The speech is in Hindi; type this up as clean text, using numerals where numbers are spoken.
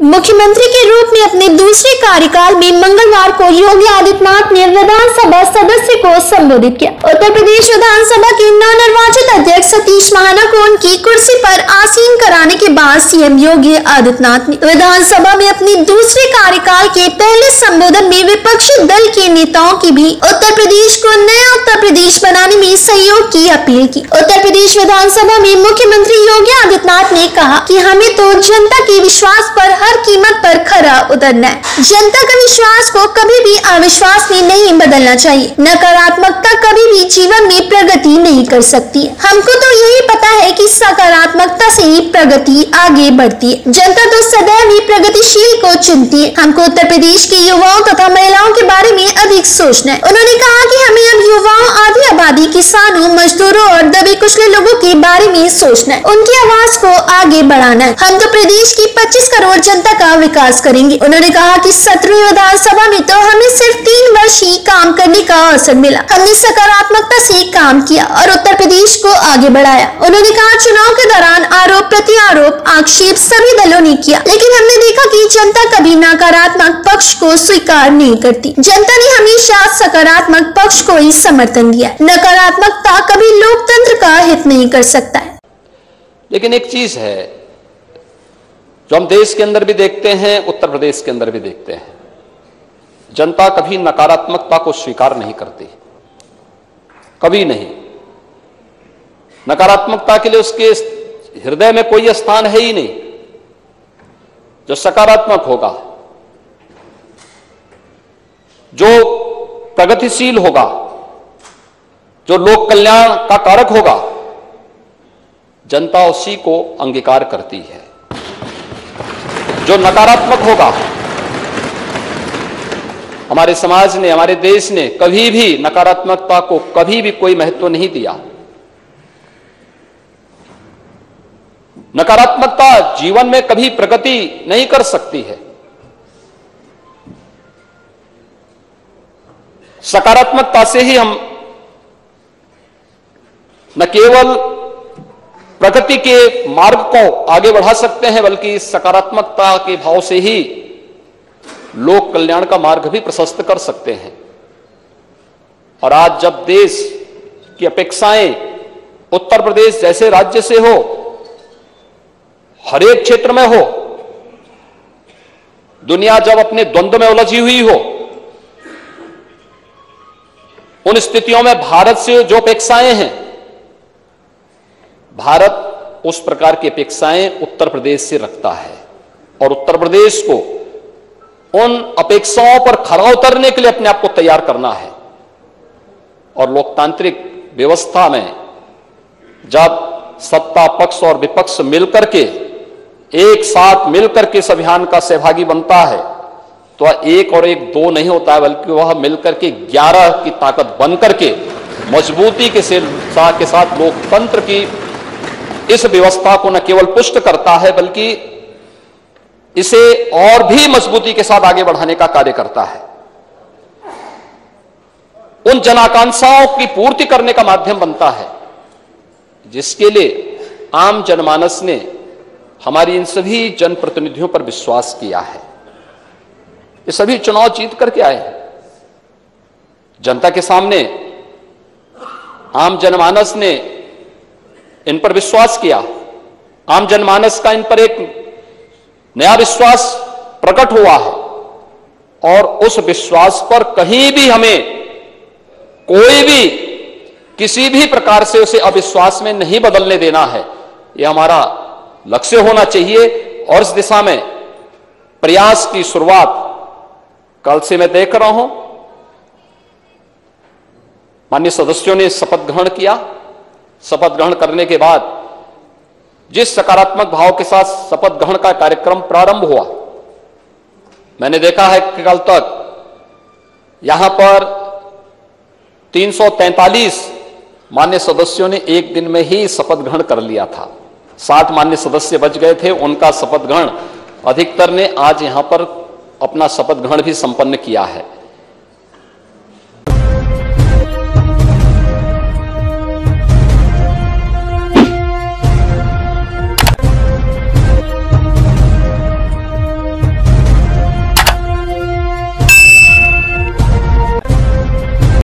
मुख्यमंत्री के रूप में अपने दूसरे कार्यकाल में मंगलवार को योगी आदित्यनाथ ने विधानसभा सदस्य को संबोधित किया। उत्तर प्रदेश विधानसभा के नवनिर्वाचित अध्यक्ष सतीश महाना को उनकी कुर्सी पर आसीन कराने के बाद सीएम योगी आदित्यनाथ ने विधानसभा में अपने दूसरे कार्यकाल के पहले संबोधन में विपक्षी दल के नेताओं की भी उत्तर प्रदेश को नया उत्तर प्रदेश बनाने में सहयोग की अपील की। उत्तर प्रदेश विधानसभा में मुख्यमंत्री योगी आदित्यनाथ ने कहा कि हमें तो जनता के विश्वास पर हर कीमत पर खरा उतरना है। जनता का विश्वास को कभी भी अविश्वास में नहीं बदलना चाहिए। नकारात्मकता कभी भी जीवन में प्रगति नहीं कर सकती है। हमको तो यही पता है कि सकारात्मकता से ही प्रगति आगे बढ़ती है। जनता तो सदैव ही प्रगतिशील को चुनती है। हमको उत्तर प्रदेश के युवाओं तथा महिलाओं के बारे में अधिक सोचना है। उन्होंने कहा कि हमें अब युवाओं, आधी आबादी, किसानों, मजदूरों और दबे कुचले लोगों के बारे में सोचना है। उनकी आवाज को आगे बढ़ाना है। हम तो प्रदेश की 25 करोड़ जनता का विकास करेंगे। उन्होंने कहा कि 17वीं विधानसभा में तो हमें सिर्फ 3 वर्ष ही काम करने का अवसर मिला। हमने सकारात्मकता से काम किया और उत्तर प्रदेश को आगे बढ़ाया। उन्होंने कहा चुनाव के दौरान आरोप प्रत्यारोप आक्षेप सभी दलों ने किया, लेकिन हमने देखा कि जनता कभी नकारात्मक पक्ष को स्वीकार नहीं करती। जनता ने हमेशा सकारात्मक पक्ष को ही समर्थन दिया। नकारात्मकता कभी लोकतंत्र का हित नहीं कर सकता है। लेकिन एक चीज है जो हम देश के अंदर भी देखते हैं, उत्तर प्रदेश के अंदर भी देखते हैं, जनता कभी नकारात्मकता को स्वीकार नहीं करती, कभी नहीं। नकारात्मकता के लिए उसके हृदय में कोई स्थान है ही नहीं। जो सकारात्मक होगा, जो प्रगतिशील होगा, जो लोक कल्याण का कारक होगा, जनता उसी को अंगीकार करती है। जो नकारात्मक होगा, हमारे समाज ने, हमारे देश ने कभी भी नकारात्मकता को कभी भी कोई महत्व नहीं दिया। नकारात्मकता जीवन में कभी प्रगति नहीं कर सकती है। सकारात्मकता से ही हम न केवल प्रगति के मार्ग को आगे बढ़ा सकते हैं, बल्कि सकारात्मकता के भाव से ही लोक कल्याण का मार्ग भी प्रशस्त कर सकते हैं। और आज जब देश की अपेक्षाएं उत्तर प्रदेश जैसे राज्य से हो, हर एक क्षेत्र में हो, दुनिया जब अपने द्वंद्व में उलझी हुई हो, उन स्थितियों में भारत से जो अपेक्षाएं हैं, भारत उस प्रकार की अपेक्षाएं उत्तर प्रदेश से रखता है और उत्तर प्रदेश को उन अपेक्षाओं पर खरा उतरने के लिए अपने आप को तैयार करना है। और लोकतांत्रिक व्यवस्था में जब सत्ता पक्ष और विपक्ष मिलकर के एक साथ मिलकर के इस अभियान का सहभागी बनता है, तो 1 और 1 2 नहीं होता है, बल्कि वह मिलकर के 11 की ताकत बनकर के मजबूती के साथ लोकतंत्र की इस व्यवस्था को न केवल पुष्ट करता है, बल्कि इसे और भी मजबूती के साथ आगे बढ़ाने का कार्य करता है। उन जनाकांक्षाओं की पूर्ति करने का माध्यम बनता है, जिसके लिए आम जनमानस ने हमारी इन सभी जनप्रतिनिधियों पर विश्वास किया है। ये सभी चुनाव जीत करके आए हैं। जनता के सामने आम जनमानस ने इन पर विश्वास किया। आम जनमानस का इन पर एक नया विश्वास प्रकट हुआ है और उस विश्वास पर कहीं भी हमें कोई भी किसी भी प्रकार से उसे अविश्वास में नहीं बदलने देना है। यह हमारा लक्ष्य होना चाहिए और इस दिशा में प्रयास की शुरुआत कल से मैं देख रहा हूं। माननीय सदस्यों ने शपथ ग्रहण किया। शपथ ग्रहण करने के बाद जिस सकारात्मक भाव के साथ शपथ ग्रहण का कार्यक्रम प्रारंभ हुआ, मैंने देखा है कि कल तक यहां पर 343 मान्य सदस्यों ने एक दिन में ही शपथ ग्रहण कर लिया था। 60 मान्य सदस्य बच गए थे, उनका शपथ ग्रहण अधिकतर ने आज यहां पर अपना शपथ ग्रहण भी संपन्न किया है।